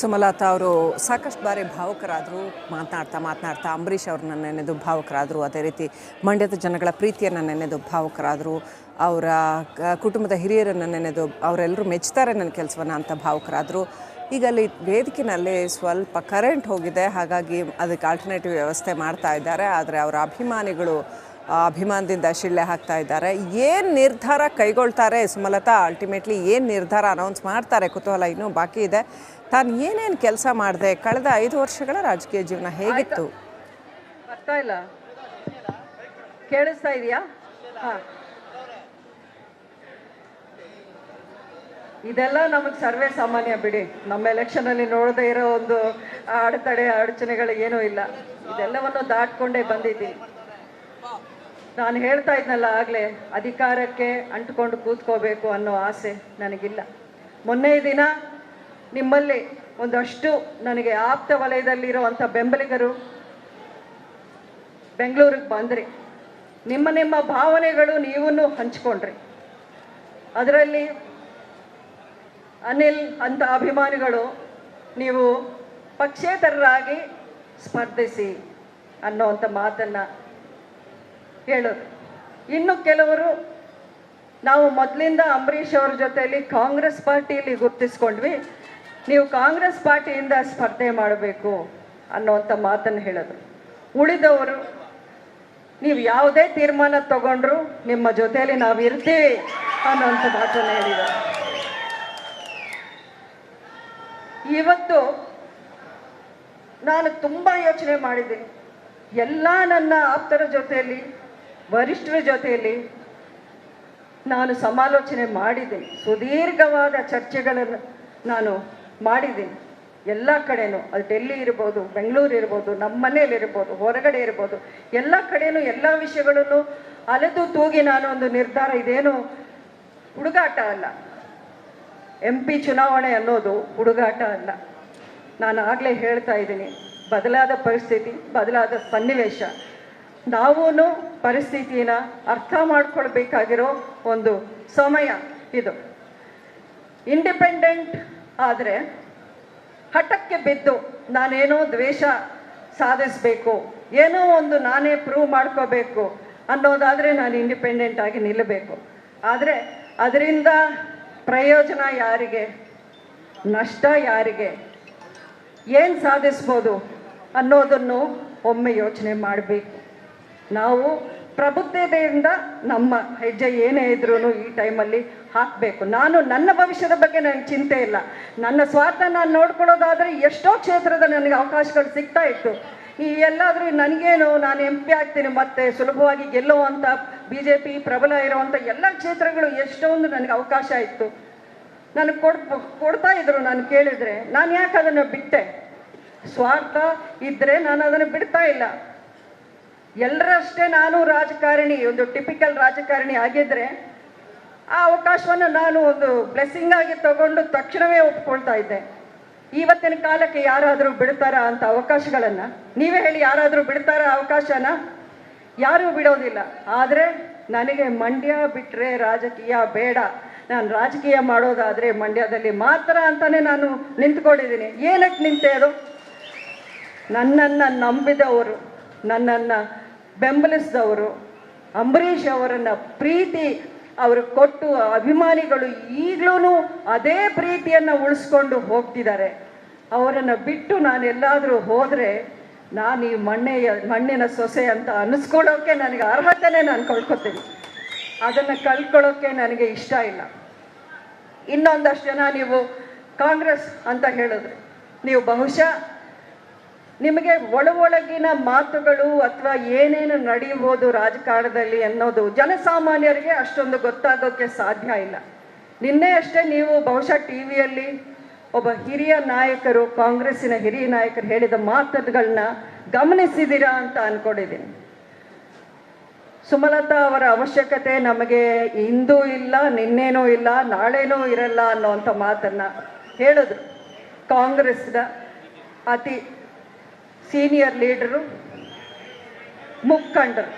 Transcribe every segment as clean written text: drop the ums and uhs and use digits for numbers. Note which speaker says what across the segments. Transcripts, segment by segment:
Speaker 1: ಸುಮಲತಾ ಅವರು ಸಾಕಷ್ಟು ಬಾರಿ ಭಾವುಕರಾದರು. ಮಾತನಾಡ್ತಾ ಅಂಬರೀಷ್ ಅವ್ರನ್ನ ನೆನೆದು ಭಾವುಕರಾದರು. ಅದೇ ರೀತಿ ಮಂಡ್ಯದ ಜನಗಳ ಪ್ರೀತಿಯನ್ನು ನೆನೆದು ಭಾವುಕರಾದರು. ಅವರ ಕುಟುಂಬದ ಹಿರಿಯರನ್ನು ನೆನೆದು ಅವರೆಲ್ಲರೂ ಮೆಚ್ತಾರೆ ನನ್ನ ಕೆಲಸವನ್ನು ಅಂತ ಭಾವುಕರಾದರು. ಈಗ ಅಲ್ಲಿ ವೇದಿಕೆಯಲ್ಲಿ ಸ್ವಲ್ಪ ಕರೆಂಟ್ ಹೋಗಿದೆ, ಹಾಗಾಗಿ ಅದಕ್ಕೆ ಆಲ್ಟರ್ನೇಟಿವ್ ವ್ಯವಸ್ಥೆ ಮಾಡ್ತಾ ಇದ್ದಾರೆ. ಆದರೆ ಅವರ ಅಭಿಮಾನಿಗಳು ಅಭಿಮಾನದಿಂದ ಶಿಳ್ಳೆ ಹಾಕ್ತಾ ಇದ್ದಾರೆ. ಏನು ನಿರ್ಧಾರ ಕೈಗೊಳ್ತಾರೆ ಸುಮಲತಾ, ಅಲ್ಟಿಮೇಟ್ಲಿ ಏನು ನಿರ್ಧಾರ ಅನೌನ್ಸ್ ಮಾಡ್ತಾರೆ ಕುತೂಹಲ ಇನ್ನೂ ಬಾಕಿ ಇದೆ. ತಾನು ಏನೇನು ಕೆಲಸ ಮಾಡಿದೆ, ಕಳೆದ 5 ವರ್ಷಗಳ ರಾಜಕೀಯ ಜೀವನ ಹೇಗಿತ್ತು?
Speaker 2: ಬರ್ತಾ ಇಲ್ಲ, ಕೇಳಿಸ್ತಾ ಇದೆಯಾ? ಇದೆಲ್ಲ ನಮಗೆ ಸರ್ವೇ ಸಾಮಾನ್ಯ ಬಿಡಿ. ನಮ್ಮ ಎಲೆಕ್ಷನಲ್ಲಿ ನೋಡದೇ ಇರೋ ಒಂದು ಅಡೆತಡೆ ಅಡಚಣೆಗಳು ಏನೂ ಇಲ್ಲ. ಇದೆಲ್ಲವನ್ನು ದಾಟ್ಕೊಂಡೇ ಬಂದಿದ್ದೀನಿ. ನಾನು ಹೇಳ್ತಾ ಇದ್ನಲ್ಲ ಆಗಲೇ, ಅಧಿಕಾರಕ್ಕೆ ಅಂಟ್ಕೊಂಡು ಕೂತ್ಕೋಬೇಕು ಅನ್ನೋ ಆಸೆ ನನಗಿಲ್ಲ. ಮೊನ್ನೆ ದಿನ ನಿಮ್ಮಲ್ಲಿ ಒಂದಷ್ಟು ನನಗೆ ಆಪ್ತ ವಲಯದಲ್ಲಿರುವಂಥ ಬೆಂಬಲಿಗರು ಬೆಂಗಳೂರಿಗೆ ಬಂದ್ರಿ. ನಿಮ್ಮ ಭಾವನೆಗಳು ನೀವೂ ಹಂಚ್ಕೊಂಡ್ರಿ. ಅದರಲ್ಲಿ ಅನಿಲ್ ಅಂತ ಅಭಿಮಾನಿಗಳು ನೀವು ಪಕ್ಷೇತರರಾಗಿ ಸ್ಪರ್ಧಿಸಿ ಅನ್ನೋವಂಥ ಮಾತನ್ನು ಹೇಳೋದು. ಇನ್ನು ಕೆಲವರು ನಾವು ಮೊದಲಿಂದ ಅಂಬರೀಷ್ ಅವ್ರ ಜೊತೆಯಲ್ಲಿ ಕಾಂಗ್ರೆಸ್ ಪಾರ್ಟಿಯಲ್ಲಿ ಗುರುತಿಸ್ಕೊಂಡ್ವಿ, ನೀವು ಕಾಂಗ್ರೆಸ್ ಪಾರ್ಟಿಯಿಂದ ಸ್ಪರ್ಧೆ ಮಾಡಬೇಕು ಅನ್ನೋವಂಥ ಮಾತನ್ನು ಹೇಳೋದು. ಉಳಿದವರು ನೀವು ಯಾವುದೇ ತೀರ್ಮಾನ ತಗೊಂಡ್ರು ನಿಮ್ಮ ಜೊತೆಯಲ್ಲಿ ನಾವು ಇರ್ತೀವಿ ಅನ್ನೋವಂಥ ಮಾತನ್ನು ಹೇಳಿದ್ದಾರೆ. ಇವತ್ತು ನಾನು ತುಂಬ ಯೋಚನೆ ಮಾಡಿದ್ದೀನಿ. ಎಲ್ಲ ನನ್ನ ಆಪ್ತರ ಜೊತೆಯಲ್ಲಿ, ವರಿಷ್ಠರ ಜೊತೆಯಲ್ಲಿ ನಾನು ಸಮಾಲೋಚನೆ ಮಾಡಿದ್ದೀನಿ. ಸುದೀರ್ಘವಾದ ಚರ್ಚೆಗಳನ್ನು ನಾನು ಮಾಡಿದ್ದೀನಿ. ಎಲ್ಲ ಕಡೆನೂ, ಅದು ಡೆಲ್ಲಿ ಇರ್ಬೋದು, ಬೆಂಗಳೂರು ಇರ್ಬೋದು, ನಮ್ಮ ಮನೇಲಿ ಇರ್ಬೋದು, ಹೊರಗಡೆ ಇರ್ಬೋದು, ಎಲ್ಲ ಕಡೆನೂ ಎಲ್ಲ ವಿಷಯಗಳನ್ನು ಅಲೆದು ತೂಗಿ ನಾನು ಒಂದು ನಿರ್ಧಾರ, ಇದೇನು ಹುಡುಗಾಟ ಅಲ್ಲ. MP ಚುನಾವಣೆ ಅನ್ನೋದು ಹುಡುಗಾಟ ಅಲ್ಲ. ನಾನು ಆಗಲೇ ಹೇಳ್ತಾ ಇದ್ದೀನಿ, ಬದಲಾದ ಪರಿಸ್ಥಿತಿ, ಬದಲಾದ ಸನ್ನಿವೇಶ, ನಾವೂ ಪರಿಸ್ಥಿತಿನ ಅರ್ಥ ಮಾಡ್ಕೊಳ್ಬೇಕಾಗಿರೋ ಒಂದು ಸಮಯ ಇದು. ಇಂಡಿಪೆಂಡೆಂಟ್ ಆದರೆ ಹಠಕ್ಕೆ ಬಿದ್ದು ನಾನೇನೋ ದ್ವೇಷ ಸಾಧಿಸಬೇಕು, ಏನೋ ಒಂದು ನಾನೇ ಪ್ರೂವ್ ಮಾಡ್ಕೋಬೇಕು ಅನ್ನೋದಾದರೆ ನಾನು ಇಂಡಿಪೆಂಡೆಂಟ್ ಆಗಿ ನಿಲ್ಲಬೇಕು. ಆದರೆ ಅದರಿಂದ ಪ್ರಯೋಜನ ಯಾರಿಗೆ, ನಷ್ಟ ಯಾರಿಗೆ, ಏನು ಸಾಧಿಸ್ಬೋದು ಅನ್ನೋದನ್ನು ಒಮ್ಮೆ ಯೋಚನೆ ಮಾಡಬೇಕು. ನಾವು ಪ್ರಬುದ್ಧತೆಯಿಂದ ನಮ್ಮ ಹೆಜ್ಜೆ ಏನೇ ಇದ್ರೂ ಈ ಟೈಮಲ್ಲಿ ಹಾಕಬೇಕು. ನಾನು ನನ್ನ ಭವಿಷ್ಯದ ಬಗ್ಗೆ ನನಗೆ ಚಿಂತೆ ಇಲ್ಲ. ನನ್ನ ಸ್ವಾರ್ಥ ನಾನು ನೋಡ್ಕೊಳ್ಳೋದಾದರೆ ಎಷ್ಟೋ ಕ್ಷೇತ್ರದಲ್ಲಿ ನನಗೆ ಅವಕಾಶಗಳು ಸಿಗ್ತಾ ಇತ್ತು. ಈ ಎಲ್ಲಾದರೂ ನನಗೇನು, ನಾನು MP ಆಗ್ತೀನಿ ಮತ್ತೆ ಸುಲಭವಾಗಿ ಗೆಲ್ಲುವಂಥ BJP ಪ್ರಬಲ ಇರುವಂಥ ಎಲ್ಲ ಕ್ಷೇತ್ರಗಳು ಎಷ್ಟೊಂದು ನನಗೆ ಅವಕಾಶ ಇತ್ತು. ನನಗೆ ಕೊಡ್ತಾ ಇದ್ರು. ನಾನು ಕೇಳಿದರೆ ನಾನು ಯಾಕೆ ಅದನ್ನು ಬಿಟ್ಟೆ? ಸ್ವಾರ್ಥ ಇದ್ದರೆ ನಾನು ಅದನ್ನು ಬಿಡ್ತಾ ಇಲ್ಲ. ಎಲ್ಲರಷ್ಟೇ ನಾನು ರಾಜಕಾರಣಿ, ಒಂದು ಟಿಪಿಕಲ್ ರಾಜಕಾರಣಿ ಆಗಿದ್ದರೆ ಆ ಅವಕಾಶವನ್ನು ನಾನು ಒಂದು ಬ್ಲೆಸ್ಸಿಂಗ್ ಆಗಿ ತಗೊಂಡು ತಕ್ಷಣವೇ ಒಪ್ಕೊಳ್ತಾ ಇದ್ದೆ. ಇವತ್ತಿನ ಕಾಲಕ್ಕೆ ಯಾರಾದರೂ ಬಿಡ್ತಾರಾ ಅಂತ ಅವಕಾಶಗಳನ್ನು? ನೀವೇ ಹೇಳಿ, ಯಾರಾದರೂ ಬಿಡ್ತಾರಾ ಅವಕಾಶನ? ಯಾರೂ ಬಿಡೋದಿಲ್ಲ. ಆದರೆ ನನಗೆ ಮಂಡ್ಯ ಬಿಟ್ಟರೆ ರಾಜಕೀಯ ಬೇಡ, ನಾನು ರಾಜಕೀಯ ಮಾಡೋದಾದರೆ ಮಂಡ್ಯದಲ್ಲಿ ಮಾತ್ರ ಅಂತಲೇ ನಾನು ನಿಂತ್ಕೊಂಡಿದ್ದೀನಿ. ಏನಕ್ಕೆ ನಿಂತೆ? ಅದು ನನ್ನನ್ನು ನಂಬಿದವರು, ನನ್ನನ್ನು ಬೆಂಬಲಿಸಿದವರು, ಅಂಬರೀಷ್ ಅವರನ್ನು ಪ್ರೀತಿ ಅವರು ಕೊಟ್ಟು ಅಭಿಮಾನಿಗಳು ಈಗಲೂ ಅದೇ ಪ್ರೀತಿಯನ್ನು ಉಳಿಸ್ಕೊಂಡು ಹೋಗ್ತಿದ್ದಾರೆ. ಅವರನ್ನು ಬಿಟ್ಟು ನಾನೆಲ್ಲಾದರೂ ಹೋದರೆ ನಾನು ಈ ಮಣ್ಣಿನ ಸೊಸೆ ಅಂತ ಅನ್ನಿಸ್ಕೊಳ್ಳೋಕ್ಕೆ ನನಗೆ ಅರ್ಹತೆನೇ ನಾನು ಕಳ್ಕೊತೀನಿ. ಅದನ್ನು ಕಳ್ಕೊಳ್ಳೋಕ್ಕೆ ನನಗೆ ಇಷ್ಟ ಇಲ್ಲ. ಇನ್ನೊಂದಷ್ಟು ಜನ ನೀವು ಕಾಂಗ್ರೆಸ್ ಅಂತ ಹೇಳಿದ್ರೆ, ನೀವು ಬಹುಶಃ ನಿಮಗೆ ಒಳಗಿನ ಮಾತುಗಳು ಅಥವಾ ಏನೇನು ನಡೆಯಬಹುದು ರಾಜಕಾರಣದಲ್ಲಿ ಅನ್ನೋದು ಜನಸಾಮಾನ್ಯರಿಗೆ ಅಷ್ಟೊಂದು ಗೊತ್ತಾಗೋಕ್ಕೆ ಸಾಧ್ಯ ಇಲ್ಲ. ನಿನ್ನೆ ಅಷ್ಟೇ ನೀವು ಬಹುಶಃ TVಯಲ್ಲಿ ಒಬ್ಬ ಹಿರಿಯ ನಾಯಕರು, ಕಾಂಗ್ರೆಸ್ಸಿನ ಹಿರಿಯ ನಾಯಕರು ಹೇಳಿದ ಮಾತುಗಳನ್ನ ಗಮನಿಸಿದ್ದೀರಾ ಅಂತ ಅಂದ್ಕೊಂಡಿದ್ದೀನಿ. ಸುಮಲತಾ ಅವರ ಅವಶ್ಯಕತೆ ನಮಗೆ ಇಂದೂ ಇಲ್ಲ, ನಿನ್ನೇನೂ ಇಲ್ಲ, ನಾಳೆನೂ ಇರಲ್ಲ ಅನ್ನೋವಂಥ ಮಾತನ್ನು ಹೇಳಿದ್ರು. ಕಾಂಗ್ರೆಸ್ನ ಅತಿ ಸೀನಿಯರ್ ಲೀಡರು, ಮುಖಂಡರು,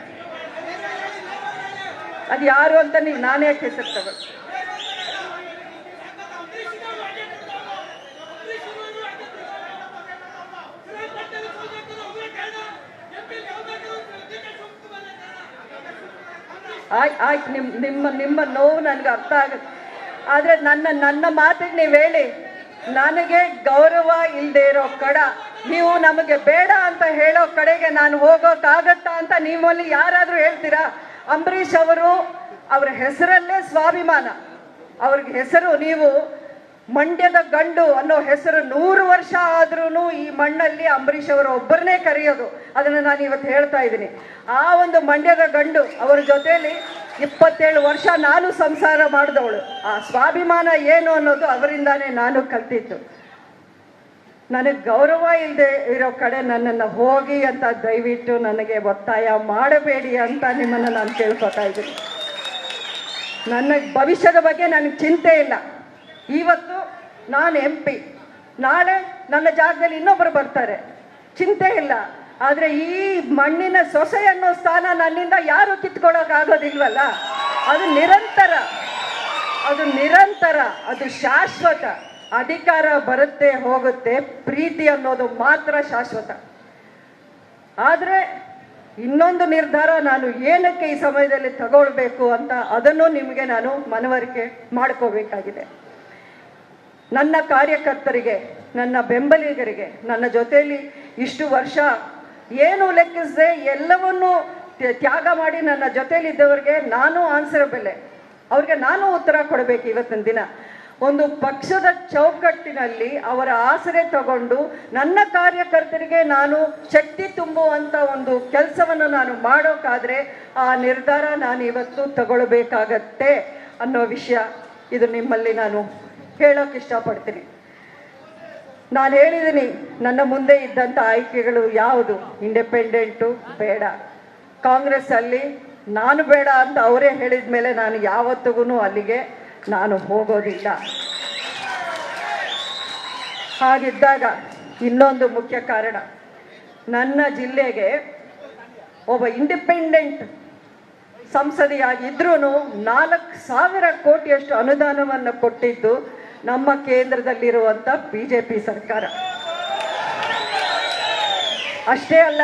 Speaker 2: ಅದು ಯಾರು ಅಂತ ನೀವು ನಾನೇ ಹೆಸರು ತಗೊಳ್ಳಿ. ಆಯ್ತು, ನಿಮ್ಮ ನೋವು ನನಗೆ ಅರ್ಥ ಆಗುತ್ತೆ. ಆದರೆ ನನ್ನ ಮಾತಿಗೆ ನೀವು ಹೇಳಿ, ನನಗೆ ಗೌರವ ಇಲ್ಲದೆ ಇರೋ ನೀವು ನಮಗೆ ಬೇಡ ಅಂತ ಹೇಳೋ ಕಡೆಗೆ ನಾನು ಹೋಗೋಕ್ಕಾಗತ್ತಾ ಅಂತ ನೀವಲ್ಲಿ ಯಾರಾದರೂ ಹೇಳ್ತೀರಾ? ಅಂಬರೀಷ್ ಅವರು, ಅವರ ಹೆಸರಲ್ಲೇ ಸ್ವಾಭಿಮಾನ, ಅವ್ರಿಗೆ ಹೆಸರು, ನೀವು ಮಂಡ್ಯದ ಗಂಡು ಅನ್ನೋ ಹೆಸರು 100 ವರ್ಷ ಆದ್ರೂ ಈ ಮಣ್ಣಲ್ಲಿ ಅಂಬರೀಷ್ ಅವರು ಒಬ್ಬರನ್ನೇ ಕರೆಯೋದು. ಅದನ್ನು ನಾನು ಇವತ್ತು ಹೇಳ್ತಾ ಇದ್ದೀನಿ. ಆ ಒಂದು ಮಂಡ್ಯದ ಗಂಡು ಅವರ ಜೊತೆಯಲ್ಲಿ 27 ವರ್ಷ ನಾನು ಸಂಸಾರ ಮಾಡಿದವಳು. ಆ ಸ್ವಾಭಿಮಾನ ಏನು ಅನ್ನೋದು ಅವರಿಂದಾನೇ ನಾನು ಕಲ್ತಿದ್ದು. ನನಗೆ ಗೌರವ ಇಲ್ಲದೆ ಇರೋ ಕಡೆ ನನ್ನನ್ನು ಹೋಗಿ ಅಂತ ದಯವಿಟ್ಟು ನನಗೆ ಒತ್ತಾಯ ಮಾಡಬೇಡಿ ಅಂತ ನಿಮ್ಮನ್ನು ನಾನು ಕೇಳ್ಕೊತಾ ಇದ್ದೀನಿ. ನನ್ನ ಭವಿಷ್ಯದ ಬಗ್ಗೆ ನನಗೆ ಚಿಂತೆ ಇಲ್ಲ. ಇವತ್ತು ನಾನು MP, ನಾಳೆ ನನ್ನ ಜಾಗದಲ್ಲಿ ಇನ್ನೊಬ್ಬರು ಬರ್ತಾರೆ, ಚಿಂತೆ ಇಲ್ಲ. ಆದರೆ ಈ ಮಣ್ಣಿನ ಸೊಸೆ ಅನ್ನೋ ಸ್ಥಾನ ನನ್ನಿಂದ ಯಾರು ಕಿತ್ಕೊಳ್ಳೋಕ್ಕಾಗೋದಿಲ್ವಲ್ಲ. ಅದು ನಿರಂತರ, ಅದು ಶಾಶ್ವತ. ಅಧಿಕಾರ ಬರುತ್ತೆ ಹೋಗುತ್ತೆ, ಪ್ರೀತಿ ಅನ್ನೋದು ಮಾತ್ರ ಶಾಶ್ವತ. ಆದರೆ ಇನ್ನೊಂದು ನಿರ್ಧಾರ ನಾನು ಏನಕ್ಕೆ ಈ ಸಮಯದಲ್ಲಿ ತಗೊಳ್ಬೇಕು ಅಂತ ಅದನ್ನು ನಿಮಗೆ ನಾನು ಮನವರಿಕೆ ಮಾಡ್ಕೋಬೇಕಾಗಿದೆ. ನನ್ನ ಕಾರ್ಯಕರ್ತರಿಗೆ, ನನ್ನ ಬೆಂಬಲಿಗರಿಗೆ, ನನ್ನ ಜೊತೆಯಲ್ಲಿ ಇಷ್ಟು ವರ್ಷ ಏನು ಲೆಕ್ಕಿಸದೆ ಎಲ್ಲವನ್ನೂ ತ್ಯಾಗ ಮಾಡಿ ನನ್ನ ಜೊತೆಯಲ್ಲಿದ್ದವರಿಗೆ ನಾನು ಆನ್ಸರಬಲ್, ಅವ್ರಿಗೆ ನಾನು ಉತ್ತರ ಕೊಡಬೇಕು. ಇವತ್ತಿನ ದಿನ ಒಂದು ಪಕ್ಷದ ಚೌಕಟ್ಟಿನಲ್ಲಿ ಅವರ ಆಸರೆ ತಗೊಂಡು ನನ್ನ ಕಾರ್ಯಕರ್ತರಿಗೆ ನಾನು ಶಕ್ತಿ ತುಂಬುವಂಥ ಒಂದು ಕೆಲಸವನ್ನು ನಾನು ಮಾಡೋಕ್ಕಾದರೆ ಆ ನಿರ್ಧಾರ ನಾನು ಇವತ್ತು ತಗೊಳ್ಬೇಕಾಗತ್ತೆ ಅನ್ನೋ ವಿಷಯ ಇದು ನಿಮ್ಮಲ್ಲಿ ನಾನು ಹೇಳೋಕೆ ಇಷ್ಟಪಡ್ತೀನಿ. ನಾನು ಹೇಳಿದ್ದೀನಿ, ನನ್ನ ಮುಂದೆ ಇದ್ದಂಥ ಆಯ್ಕೆಗಳು ಯಾವುದು? ಇಂಡಿಪೆಂಡೆಂಟು ಬೇಡ, ಕಾಂಗ್ರೆಸ್ಸಲ್ಲಿ ನಾನು ಬೇಡ ಅಂತ ಅವರೇ ಹೇಳಿದ ಮೇಲೆ ನಾನು ಯಾವತ್ತಿಗೂ ಅಲ್ಲಿಗೆ ನಾನು ಹೋಗೋದಿಲ್ಲ. ಹಾಗಿದ್ದಾಗ ಇನ್ನೊಂದು ಮುಖ್ಯ ಕಾರಣ, ನನ್ನ ಜಿಲ್ಲೆಗೆ ಒಬ್ಬ ಇಂಡಿಪೆಂಡೆಂಟ್ ಸಂಸದೆಯಾಗಿದ್ರೂ 4,000 ಕೋಟಿಯಷ್ಟು ಅನುದಾನವನ್ನು ಕೊಟ್ಟಿದ್ದು ನಮ್ಮ ಕೇಂದ್ರದಲ್ಲಿರುವಂಥ BJP ಸರ್ಕಾರ. ಅಷ್ಟೇ ಅಲ್ಲ,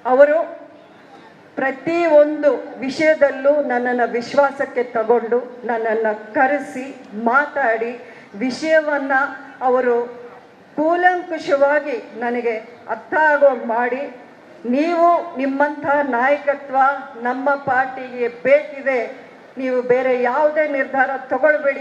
Speaker 2: ಅವರು ಪ್ರತಿಯೊಂದು ವಿಷಯದಲ್ಲೂ ನನ್ನನ್ನು ವಿಶ್ವಾಸಕ್ಕೆ ತಗೊಂಡು ನನ್ನನ್ನು ಕರೆಸಿ ಮಾತಾಡಿ ವಿಷಯವನ್ನು ಅವರು ಕೂಲಂಕುಷವಾಗಿ ನನಗೆ ಅರ್ಥ ಆಗೋ ಮಾಡಿ, ನೀವು ನಿಮ್ಮಂಥ ನಾಯಕತ್ವ ನಮ್ಮ ಪಾರ್ಟಿಗೆ ಬೇಕಿದೆ, ನೀವು ಬೇರೆ ಯಾವುದೇ ನಿರ್ಧಾರ ತಗೊಳ್ಬೇಡಿ